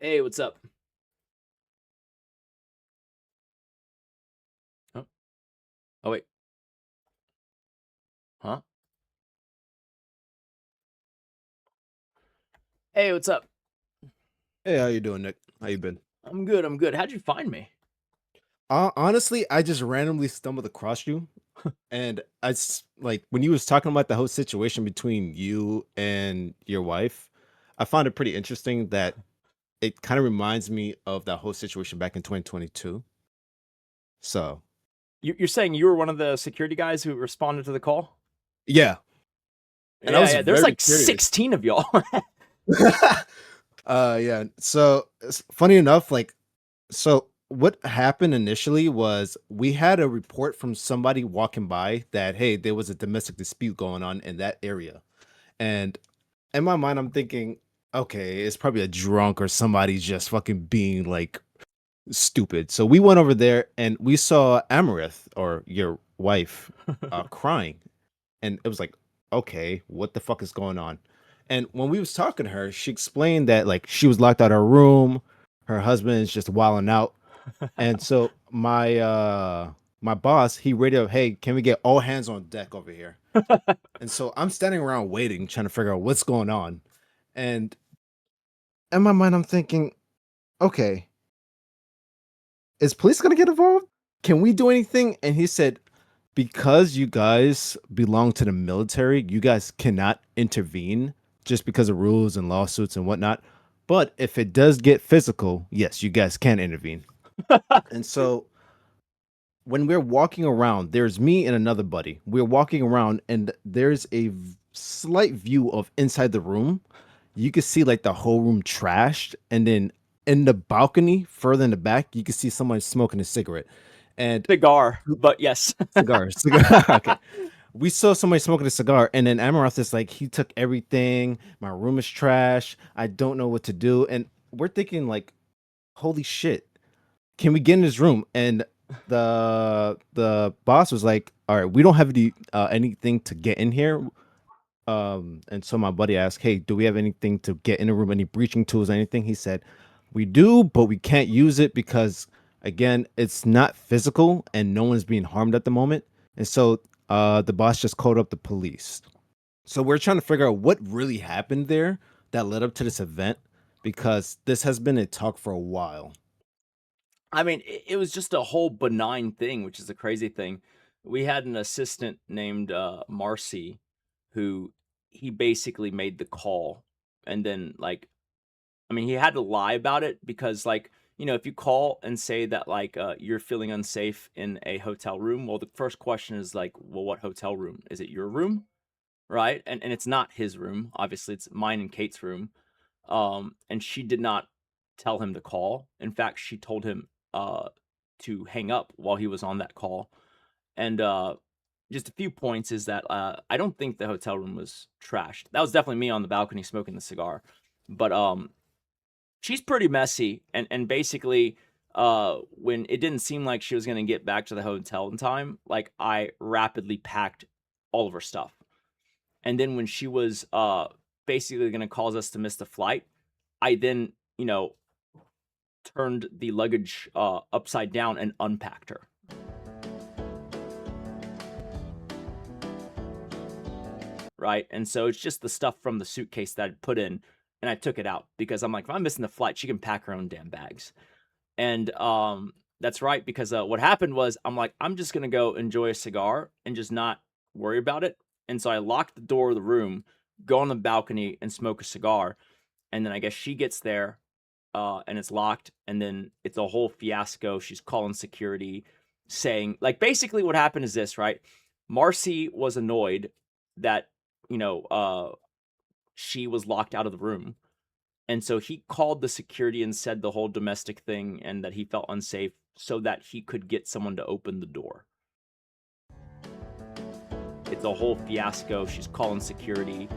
Hey, what's up? Oh, oh wait, huh? Hey, what's up? Hey, how you doing, Nick? How you been? I'm good. I'm good. How'd you find me? Honestly, I just randomly stumbled across you, and like when you was talking about the whole situation between you and your wife, I found it pretty interesting that it kind of reminds me of that whole situation back in 2022. So, You're saying you were one of the security guys who responded to the call? yeah, and I Yeah, was yeah. There's very like curious. 16 of y'all. Yeah. So, funny enough, so what happened initially was we had a report from somebody walking by that hey, there was a domestic dispute going on in that area. And in my mind, I'm thinking, okay, it's probably a drunk or somebody just fucking being like stupid. So we went over there and we saw Amaranth or your wife crying. And it was like, okay, what the fuck is going on? And when we was talking to her, she explained that like she was locked out of her room, her husband is just wilding out. And so my boss, he radioed, hey, can we get all hands on deck over here? And so I'm standing around waiting, trying to figure out what's going on. And in my mind, I'm thinking, okay, is police gonna get involved? Can we do anything? And he said, because you guys belong to the military, you guys cannot intervene just because of rules and lawsuits and whatnot. But if it does get physical, yes, you guys can intervene. And so when we're walking around, there's me and another buddy. We're walking around and there's a slight view of inside the room. You can see like the whole room trashed, and then in the balcony further in the back, you can see someone smoking a cigarette. And Cigar, but yes. cigar. Okay. We saw somebody smoking a cigar, and then Amaranth is like, he took everything. My room is trash. I don't know what to do. And we're thinking, like, holy shit, can we get in his room? And the boss was like, all right, we don't have anything to get in here. And so my buddy asked, hey, do we have anything to get in the room? Any breaching tools, anything? He said, we do, but we can't use it because again, it's not physical and no one's being harmed at the moment. And so the boss just called up the police. So we're trying to figure out what really happened there that led up to this event because this has been a talk for a while. I mean, it was just a whole benign thing, which is the crazy thing. We had an assistant named Marcy who he basically made the call. And then, like, I mean, he had to lie about it because, like, if you call and say that, like, you're feeling unsafe in a hotel room, well, the first question is like, well, what hotel room? Is it your room? Right? And it's not his room. Obviously, it's mine and Kate's room. And she did not tell him to call. In fact, she told him to hang up while he was on that call. And just a few points is that I don't think the hotel room was trashed. That was definitely me on the balcony smoking the cigar. But she's pretty messy, and basically when it didn't seem like she was going to get back to the hotel in time, like, I rapidly packed all of her stuff. And then when she was basically going to cause us to miss the flight, I then turned the luggage upside down and unpacked her. Right? And so it's just the stuff from the suitcase that I'd put in, and I took it out because I'm like, if I'm missing the flight, she can pack her own damn bags. And that's right, because what happened was I'm like, I'm just gonna go enjoy a cigar and just not worry about it. And so I locked the door of the room, go on the balcony and smoke a cigar. And then I guess she gets there, and it's locked, and then it's a whole fiasco. She's calling security, saying, like, basically what happened is this, right? Marcy was annoyed that you know uh she was locked out of the room, and so he called the security and said the whole domestic thing and that he felt unsafe so that he could get someone to open the door. It's a whole fiasco. She's calling security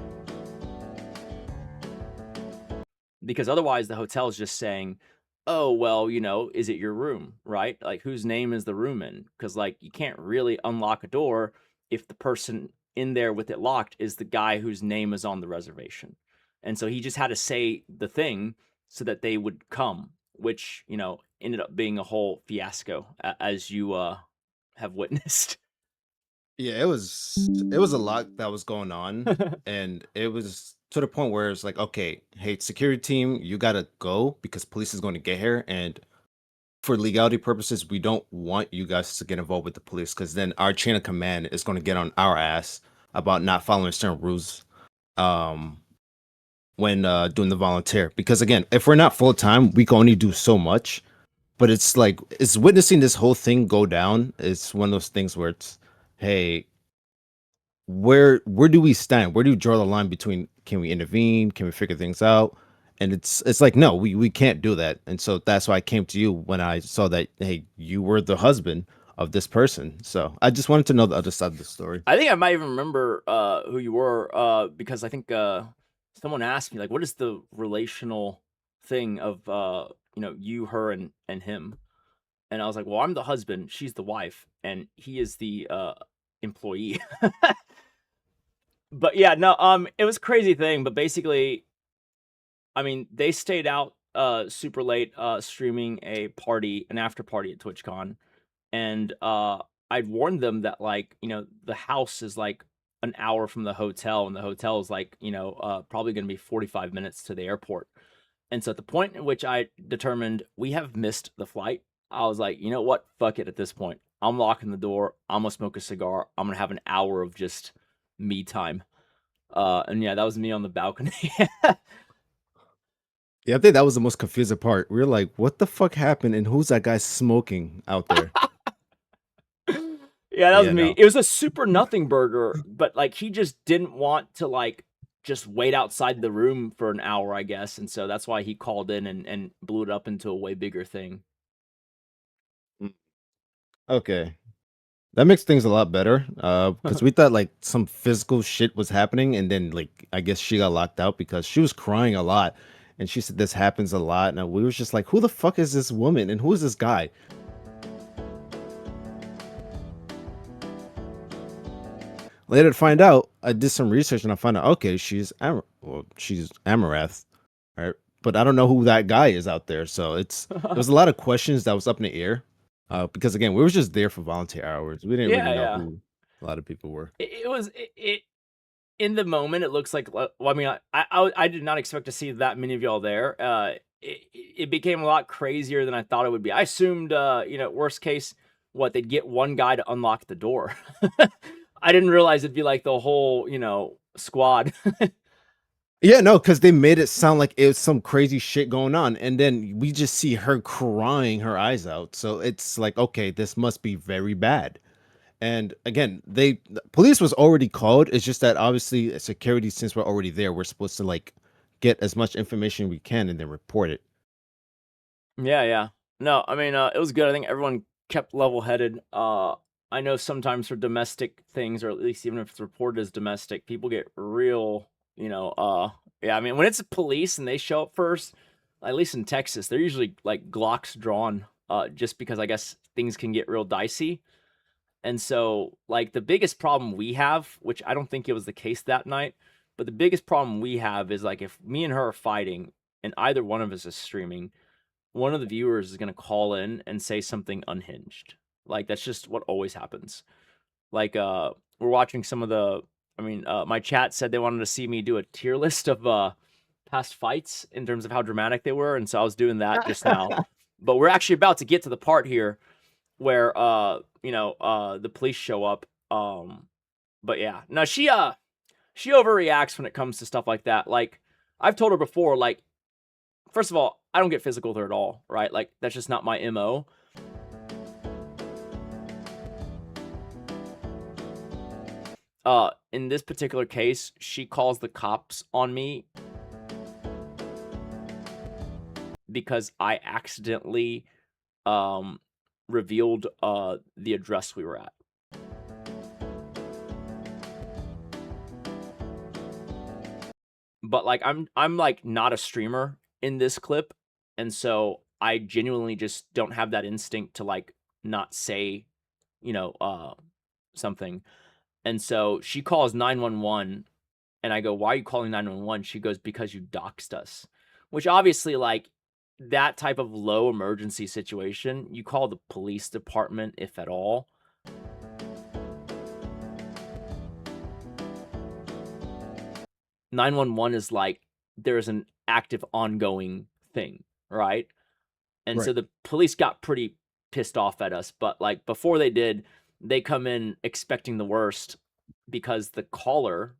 because otherwise the hotel is just saying, oh, well, is it your room, right? Like, whose name is the room in? Because, like, you can't really unlock a door if the person in there with it locked is the guy whose name is on the reservation. And so he just had to say the thing, so that they would come, which, ended up being a whole fiasco, as you have witnessed. Yeah, it was a lot that was going on, and it was to the point where it's like, okay, hey, security team, you gotta go because police is going to get here, and for legality purposes, we don't want you guys to get involved with the police because then our chain of command is going to get on our ass about not following certain rules. Um, when doing the volunteer, because again, if we're not full time, we can only do so much. But it's like it's witnessing this whole thing go down. It's one of those things where it's, hey, where do we stand? Where do you draw the line between can we intervene? Can we figure things out? And it's like no, we can't do that. And so that's why I came to you when I saw that hey, you were the husband of this person. So I just wanted to know the other side of the story. I think I might even remember who you were, because I think someone asked me like, "What is the relational thing of you, her, and him?" And I was like, "Well, I'm the husband, she's the wife, and he is the employee." But yeah, no, it was a crazy thing. But basically, I mean, they stayed out super late streaming an after party at TwitchCon, and I'd warned them that like the house is like an hour from the hotel, and the hotel is like probably going to be 45 minutes to the airport. And so at the point in which I determined we have missed the flight, I was like, you know what, fuck it. At this point, I'm locking the door, I'm gonna smoke a cigar, I'm gonna have an hour of just me time. And yeah, that was me on the balcony. Yeah, I think that was the most confusing part. We were like, what the fuck happened? And who's that guy smoking out there? Yeah, that was Yeah, me. no. It was a super nothing burger, but like he just didn't want to like just wait outside the room for an hour, I guess. And so that's why he called in and blew it up into a way bigger thing. Mm, okay. That makes things a lot better. Because we thought like some physical shit was happening, and then like I guess she got locked out because she was crying a lot, and she said this happens a lot. And we was just like, who the fuck is this woman, and who is this guy? Later to find out, I did some research and I found out okay, she's Amarath, right? But I don't know who that guy is out there. So there was a lot of questions that was up in the air. Because again, we were just there for volunteer hours. We didn't really Yeah, know yeah. who a lot of people were. It was it in the moment. It looks like well, I mean, I did not expect to see that many of y'all there. It became a lot crazier than I thought it would be. I assumed, worst case, what they'd get one guy to unlock the door. I didn't realize it'd be like the whole, squad. Yeah, no, because they made it sound like it was some crazy shit going on, and then we just see her crying her eyes out. So it's like, okay, this must be very bad. And again, the police was already called. It's just that obviously security, since we're already there, we're supposed to like get as much information we can and then report it. Yeah, yeah. No, I mean, it was good. I think everyone kept level-headed. I know sometimes for domestic things, or at least even if it's reported as domestic, people get real, yeah, I mean, when it's police and they show up first, at least in Texas, they're usually like Glocks drawn, just because I guess things can get real dicey. And so, like, the biggest problem we have, which I don't think it was the case that night, but the biggest problem we have is like if me and her are fighting and either one of us is streaming, one of the viewers is gonna call in and say something unhinged. Like, that's just what always happens. Like, we're watching some of the my chat said they wanted to see me do a tier list of, past fights in terms of how dramatic they were, and so I was doing that just now. But we're actually about to get to the part here where, the police show up, but yeah. No, she overreacts when it comes to stuff like that. Like, I've told her before, like, first of all, I don't get physical with her at all, right? Like, that's just not my MO. In this particular case, she calls the cops on me because I accidentally um revealed the address we were at. But like I'm like not a streamer in this clip, and so I genuinely just don't have that instinct to like not say, you know, uh something. And so she calls 911 and I go, "Why are you calling 911?" She goes, "Because you doxed us." which obviously, like, that type of low emergency situation, you call the police department, if at all. "911" is like there's an active ongoing thing, right? And so Right. the police got pretty pissed off at us, but, like, before they did, they come in expecting the worst because the caller,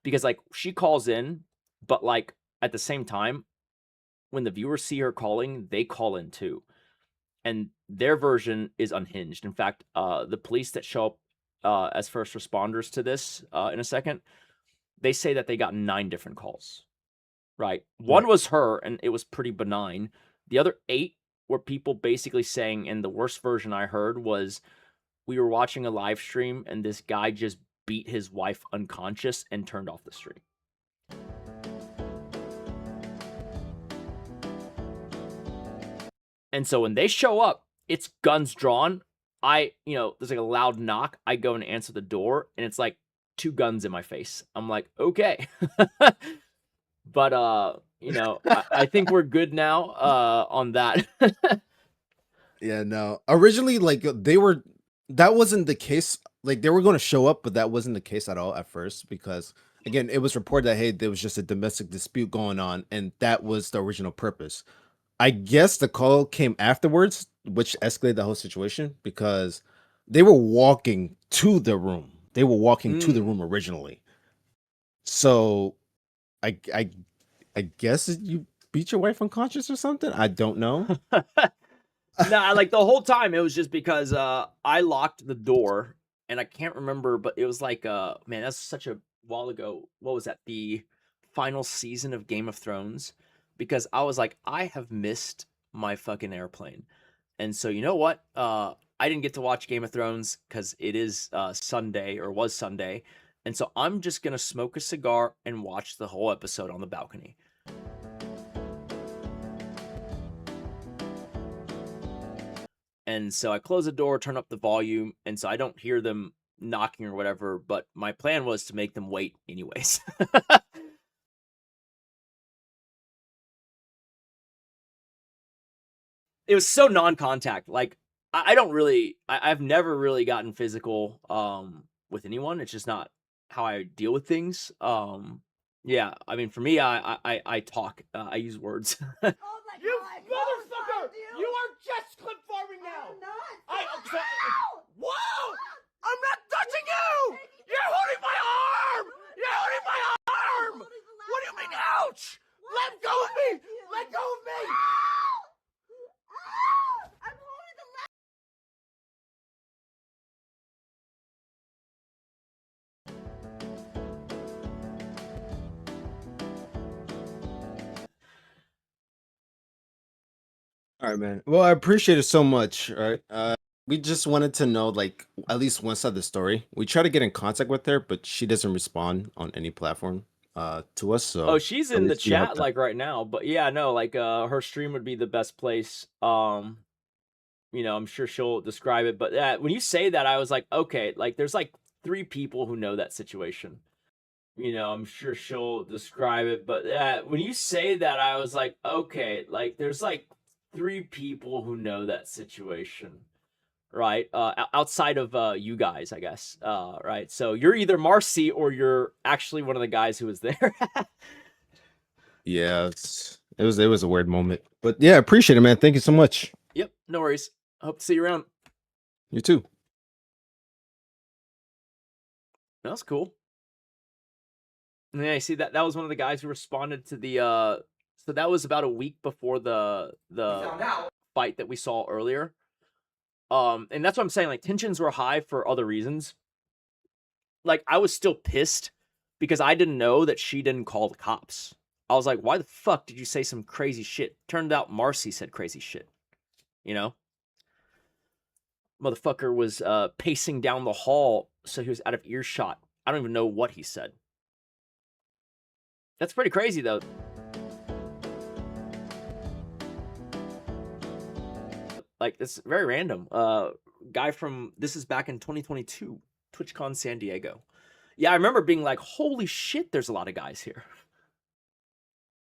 because, like, she calls in, but, like, at the same time, when the viewers see her calling, they call in too, and their version is unhinged. In fact, the police that show up, as first responders to this, in a second, they say that they got 9 different calls. Right. One Right. was her, and it was pretty benign. The other 8 were people basically saying, and the worst version I heard was, we were watching a live stream and this guy just beat his wife unconscious and turned off the stream. And so when they show up, it's guns drawn. There's like a loud knock. I go and answer the door, and it's like 2 guns in my face. I'm like, okay. But, I think we're good now, on that. Yeah, no. Originally, like that wasn't the case. Like they were going to show up, but that wasn't the case at all at first because again, it was reported that hey, there was just a domestic dispute going on, and that was the original purpose. I guess the call came afterwards, which escalated the whole situation because they were walking to the room. They were walking to the Mm. room originally. So I I I guess you beat your wife unconscious or something. I don't know. No, like, the whole time, it was just because, I locked the door, and I can't remember, but it was like, man, that's such a while ago. What was that? The final season of Game of Thrones? Because I was like, "I have missed my fucking airplane." And so, you know what? I didn't get to watch Game of Thrones because it is, Sunday, or was Sunday, and so I'm just gonna smoke a cigar and watch the whole episode on the balcony. And so I close the door, turn up the volume, and so I don't hear them knocking or whatever, but my plan was to make them wait anyways. It was so non-contact. Like, I don't really I've never really gotten physical, with anyone. It's just not how I deal with things. Yeah, I mean, for me, I talk, I use words. Oh my You God! motherfucker! You, You are just clip farming now! I'm not. I- so- Ow! Whoa! I'm not touching you! You're holding my arm! You're holding my arm! What do you mean, ouch? Let go of me! Let go of me! I'm holding the left. All right, man. Well, I appreciate it so much. All right. We just wanted to know, like, at least one side of the story. We try to get in contact with her, but she doesn't respond on any platform to us. Oh, So she's at in the least we hope chat, that. like, right now, but yeah, no, like, her stream would be the best place. I'm sure she'll describe it, but, when you say that, I was like, "Okay," like, there's, like, 3 people who know that situation. I'm sure she'll describe it, but, when you say that, I was like, "Okay," like, there's, like, 3 people who know that situation, right? Outside of, you guys, I guess, right? So, you're either Marcy or you're actually one of the guys who was there. Yeah, it was a weird moment, but yeah, appreciate it, man. Thank you so much. Yep, no worries. Hope to see you around. You too. That's cool. And yeah, you see that was one of the guys who responded to the so that was about a week before the fight that we saw earlier. And that's what I'm saying, like, tensions were high for other reasons. Like, I was still pissed because I didn't know that she didn't call the cops. I was like, "Why the fuck did you say some crazy shit?" Turned out Marcy said crazy shit, you know? Motherfucker was pacing down the hall so he was out of earshot. I don't even know what he said. That's pretty crazy though. Like, it's very random. Guy from this is back in 2022, TwitchCon San Diego. Yeah, I remember being like, "Holy shit, there's a lot of guys here."